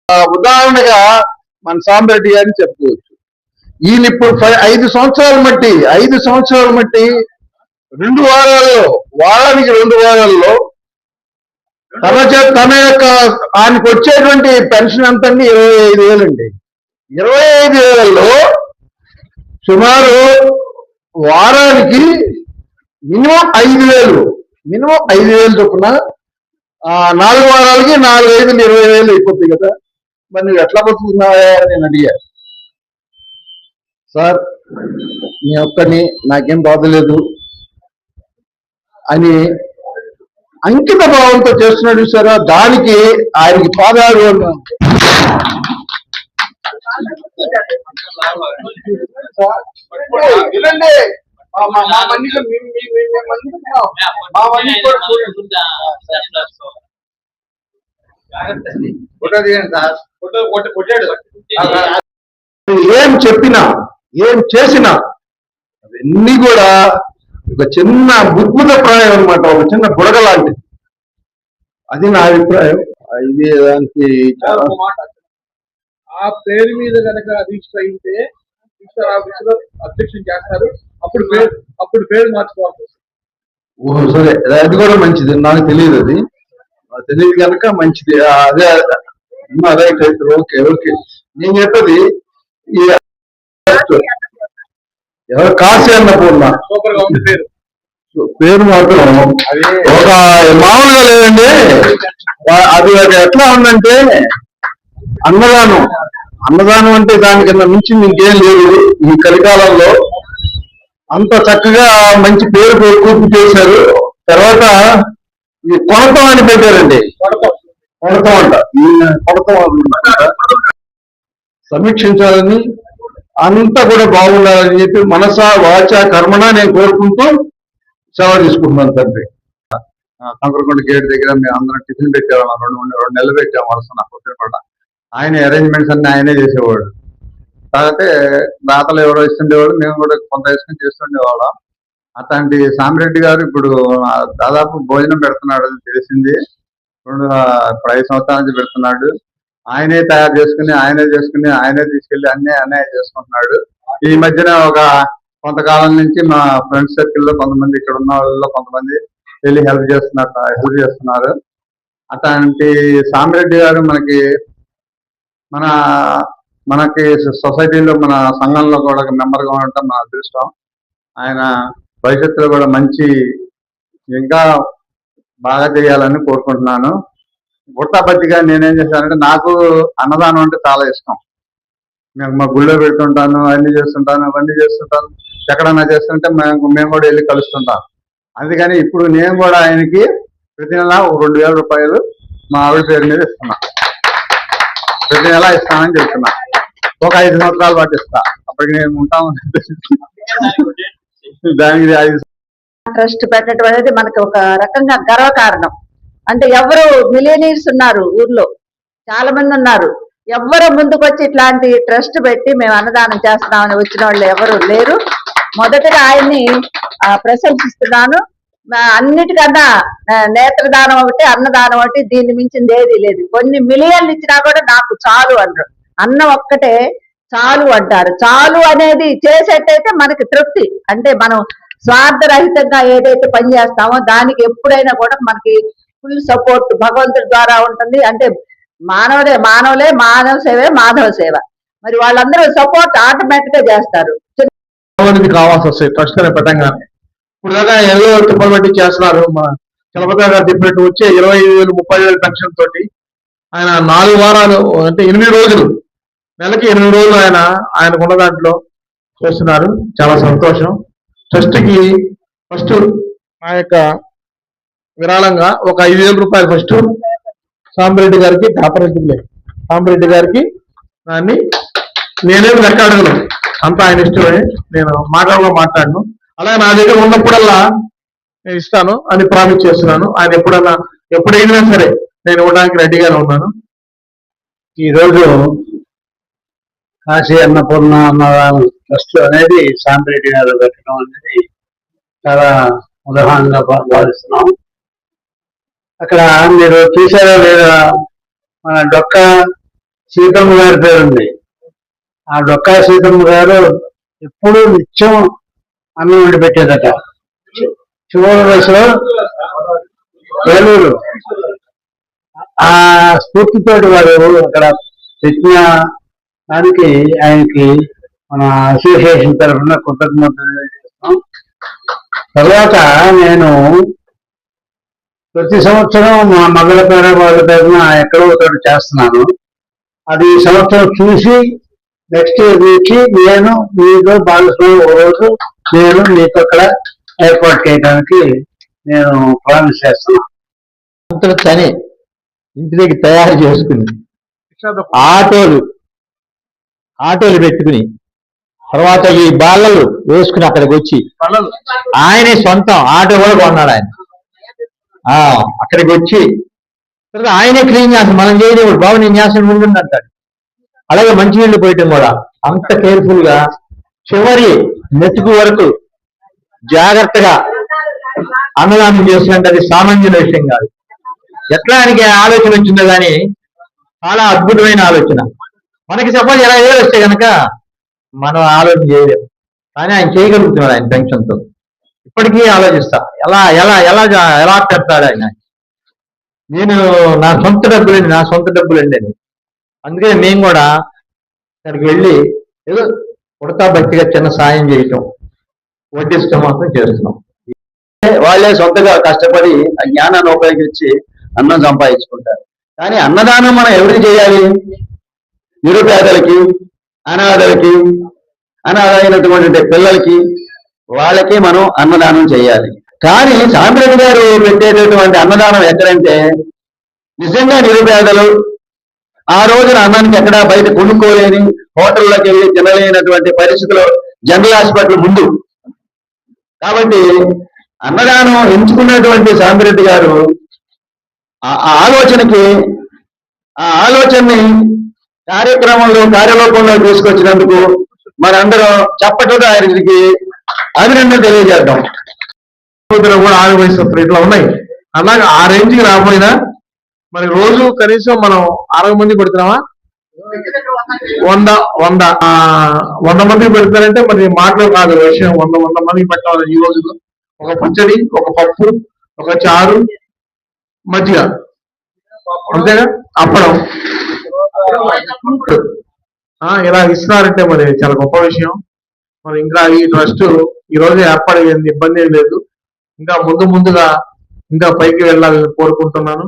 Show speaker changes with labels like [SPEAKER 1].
[SPEAKER 1] ఉదాహరణగా మన సాంబరెడ్డి గారిని చెప్పుకోవచ్చు. ఈయన ఇప్పుడు 5 సంవత్సరాలు మట్టి 2 వారాల్లో, వారానికి 2 వారాల్లో తన యొక్క ఆయనకు వచ్చేటువంటి పెన్షన్ ఎంతండి? 25,000 అండి. 25,000లో సుమారు వారానికి మినిమం 5,000 చొప్పున 4 వారాలకి 4, 5, 20,000 అయిపోతుంది కదా. మరి నువ్వు ఎట్లా బతుకుతున్నావా నేను అడిగాను. సార్ నీ ఒక్కని నాకేం బాధలేదు అని అంకిత భావంతో చేస్తున్నాడు సార్. దానికి ఆయనకి పాదాలు వినండి. ఏం చెప్పినా ఏం చేసినా అవన్నీ కూడా ఒక చిన్న బుద్భుత ప్రాయం అనమాట, ఒక చిన్న బుడగ లాంటిది. అది నా అభిప్రాయం. ఇది దానికి
[SPEAKER 2] ఆ పేరు మీద కనుక రిజిస్టర్ అయితే రిజిస్టర్ ఆఫీస్ లో అధ్యక్షులు చేస్తారు. అప్పుడు పేరు మార్చుకోవాలి.
[SPEAKER 1] ఓహో సరే, అది కూడా మంచిది. నాకు తెలియదు, అది తెలియదు కనుక మంచిది. అదే రైట్ రైట్. Okay okay. నేను చెప్పేది ఎవరు కాశీ అన్నపూర్ణ పేరు మాత్రం ఒక మామూలుగా లేదండి. అది ఎట్లా ఉందంటే అన్నదానం అంటే దానికన్నా మించి ఇంకేం లేదు ఈ కలికాలంలో. అంత చక్కగా మంచి పేరు పూర్తి చేశారు. తర్వాత ఈ కొడతం అని పెట్టారండి. కొడతం అంట, ఈ కొడతం సమీక్షించాలని, అంతా కూడా బాగుండాలని చెప్పి మనస వాచ కర్మణ నేను కోరుకుంటూ సేవ తీసుకుంటున్నాను తండ్రి. కంకరకొండ గేట్ దగ్గర మేము అందరం టిఫిన్ పెట్టేవాళ్ళం. 2 నెలలు పెట్టాము వరుస. నాకు పొద్దున ఆయన అరేంజ్మెంట్స్ అన్ని ఆయనే చేసేవాడు. కాకపోతే దాతలు ఎవరో ఇస్తుండేవాడు, మేము కూడా కొంత వేసుకుని చేస్తుండేవాళ్ళం. అట్లాంటి సామిరెడ్డి గారు ఇప్పుడు దాదాపు భోజనం పెడుతున్నాడు, అది తెలిసింది. 5 సంవత్సరాల నుంచి పెడుతున్నాడు. ఆయనే తయారు చేసుకుని ఆయనే తీసుకెళ్లి అన్నీ చేసుకుంటున్నాడు. ఈ మధ్యన కొంతకాలం నుంచి మా ఫ్రెండ్స్ సర్కిల్లో కొంతమంది, ఇక్కడ ఉన్న వాళ్ళలో కొంతమంది వెళ్ళి హెల్ప్ చేస్తున్నారు. అట్లాంటి సామిరెడ్డి గారు మనకి సొసైటీలో, మన సంఘంలో కూడా మెంబర్గా ఉండటం మన అదృష్టం. ఆయన భవిష్యత్తులో కూడా ఇంకా బాగా చేయాలని కోరుకుంటున్నాను. బుట్టాపత్తిగా నేనేం చేశానంటే, నాకు అన్నదానం అంటే చాలా ఇష్టం. నేను మా గుళ్ళో పెడుతుంటాను, అవన్నీ చేస్తుంటాను. ఎక్కడన్నా చేస్తుంటే మేము కూడా వెళ్ళి కలుస్తుంటాం. అందుకని ఇప్పుడు నేను కూడా ఆయనకి ప్రతి నెల 2,000 రూపాయలు మా ఆవిడ పేరు మీద ఇస్తున్నా. ప్రతి నెల ఇస్తానని చెప్తున్నా. ఒక 5 సంవత్సరాల పాటు ఇస్తా. అప్పటికి నేను ఉంటాం. దానికి
[SPEAKER 3] ట్రస్ట్ పెట్టడం అనేది మనకి ఒక రకంగా గర్వకారణం. అంటే ఎవరు మిలియనీర్స్ ఉన్నారు ఊర్లో, చాలా మంది ఉన్నారు. ఎవరు ముందుకు వచ్చి ఇట్లాంటి ట్రస్ట్ పెట్టి మేము అన్నదానం చేస్తున్నామని వచ్చిన వాళ్ళు ఎవరు లేరు. మొదటగా ఆయన్ని ప్రశంసిస్తున్నాను. అన్నిటికన్నా నేత్రదానం ఒకటి, అన్నదానం ఒకటి, దీన్ని మించింది ఏది లేదు. కొన్ని మిలియన్లు ఇచ్చినా కూడా నాకు చాలు అంటారు. అన్నం ఒక్కటే చాలు అంటారు. చాలు అనేది చేసేటైతే మనకి తృప్తి. అంటే మనం స్వార్థరహితంగా ఏదైతే పని చేస్తామో దానికి ఎప్పుడైనా కూడా మనకి ఫుల్ సపోర్ట్ భగవంతుడి ద్వారా ఉంటుంది. అంటే మానవ సేవే మాధవ సేవ. మరి వాళ్ళందరూ సపోర్ట్ ఆటోమేటిక్ గా చేస్తారు.
[SPEAKER 1] కావాల్సి వస్తాయి ట్రస్ట్ అనే పెట్టంగానే. ఇప్పుడు దాకా ఏదో తిప్పలు పెట్టి చేస్తున్నారు. మా చలపతి గారు చెప్పినట్టు వచ్చే 25,000, 30,000 పెన్షన్ తోటి ఆయన 4 వారాలు అంటే 8 రోజులు, నెలకి 8 రోజులు ఆయనకున్న దాంట్లో చేస్తున్నారు. చాలా సంతోషం. ట్రస్ట్కి ఫస్ట్ మా యొక్క విరాళంగా ఒక 5,000 రూపాయలు ఫస్ట్ సాంబరెడ్డి గారికి, సాంబరెడ్డి గారికి దాన్ని నేనేం లెక్క అడగను, అంతా ఆయన ఇష్టమే. నేను మాట్లాడను. అలాగే నా దగ్గర ఉన్నప్పుడల్లా నేను ఇస్తాను అని ప్రామిస్ చేస్తున్నాను. ఆయన ఎప్పుడైనా సరే నేను ఇవ్వడానికి రెడీగానే ఉన్నాను.
[SPEAKER 4] ఈరోజు కాశీ అన్నపూర్ణ ట్రస్ట్ అనేది సాంబరెడ్డి గారు పెట్టడం అనేది చాలా ఉదాహరణగా భావిస్తున్నాం. అక్కడ మీరు చూసారా లేదా, మన డొక్క సీతమ్మ గారి పేరుంది. ఆ డొక్కా సీతమ్మ గారు ఎప్పుడూ నిత్యం అన్నం వండి పెట్టేదట. చివరి వయసులో ఏలూరు ఆ స్ఫూర్తితోటి వారు అక్కడ పెట్టిన దానికి ఆయనకి మన అసోసియేషన్ తరఫున కృతజ్ఞతలు చేస్తాం. తర్వాత నేను ప్రతి సంవత్సరం మా మగల పేర వాళ్ళ పేరున ఎక్కడో ఒకటి చేస్తున్నాను. అది ఈ సంవత్సరం చూసి నెక్స్ట్ ఇయర్ నుంచి నేను మీతో భాగస్వామి ఒక రోజు నేను మీతో అక్కడ ఏర్పాటు చేయడానికి నేను ప్రామిస్ చేస్తున్నాను.
[SPEAKER 5] చని ఇంటి దగ్గర తయారు చేసుకుని ఆటోలు పెట్టుకుని తర్వాత ఈ బాలలు వేసుకుని అక్కడికి వచ్చి ఆయనే సొంతం ఆటో కూడా కొన్నాడు ఆయన. అక్కడికి వచ్చి తర్వాత ఆయనే క్లీన్ చేస్తాడు, మనం చేయలేడు. బాబు నేను చేస్తాను ముందు అంటాడు. అలాగే మంచినీళ్ళు పోయటం కూడా అంత కేర్ఫుల్ గా చివరి మెతుకు వరకు జాగ్రత్తగా అన్నదానం చేసినట్టు అది సామాన్యుల విషయం కాదు. ఎట్లా ఆయనకి ఆలోచన వచ్చిందో కానీ చాలా అద్భుతమైన ఆలోచన. మనకి సపోజ్ 20,000 వస్తే కనుక మనం ఆలోచన చేయలేము, కానీ ఆయన చేయగలుగుతున్నాడు. ఆయన పెన్షన్తో ఇప్పటికీ ఆలోచిస్తా ఎలా ఎలా ఎలా ఎలా పెడతాడు ఆయన. నేను నా సొంత డబ్బులండి అని. అందుకే మేము కూడా అక్కడికి వెళ్ళి ఏదో ఉడతా భక్తిగా చిన్న సాయం చేయటం, వడ్డిష్టం మాత్రం చేస్తున్నాం.
[SPEAKER 1] వాళ్ళే సొంతగా కష్టపడి ఆ జ్ఞానాన్ని ఉపయోగించి అన్నం సంపాదించుకుంటారు. కానీ అన్నదానం మనం ఎవరికి చేయాలి? నిరుపేదలకి, అనాథలకి, అనాథైనటువంటి పిల్లలకి, వాళ్ళకి మనం అన్నదానం చేయాలి. కానీ సాంబ్రెడ్డి గారు పెట్టేటటువంటి అన్నదానం ఎక్కడంటే నిజంగా నిరుపేదలు ఆ రోజున అన్నానికి ఎక్కడ బయట కొనుక్కోలేని, హోటల్లోకి వెళ్ళి తినలేనటువంటి పరిస్థితులు జనరల్ హాస్పిటల్ ముందు. కాబట్టి అన్నదానం ఎంచుకున్నటువంటి సాంబ్రెడ్డి గారు ఆ ఆలోచనని కార్యరూపంలో తీసుకొచ్చినందుకు మనందరం చప్పట్లతో ఆయనకి అభినందన తెలియజేద్దాం.
[SPEAKER 2] కూడా ఆరోగ్య ఇట్లా ఉన్నాయి. అలాగే ఆ రేంజ్కి రాకపోయినా మరి రోజు కనీసం మనం 60 మంది పెడుతున్నామా? 100 మందికి పెడతారంటే మరి మాటలు కాదు విషయం. 100 మందికి పెట్టాలి. ఈ రోజు ఒక పచ్చడి, ఒక పప్పు, ఒక చారు, మజ్జిగ, అంతేగా, అప్పడం ఇలా ఇస్తున్నారంటే మరి చాలా గొప్ప విషయం. మరి ఇంకా ఈ ట్రస్ట్ ఈ రోజు ఏర్పడే ఇబ్బంది ఏం లేదు. ఇంకా ముందుగా ఇంకా పైకి వెళ్ళాలని కోరుకుంటున్నాను.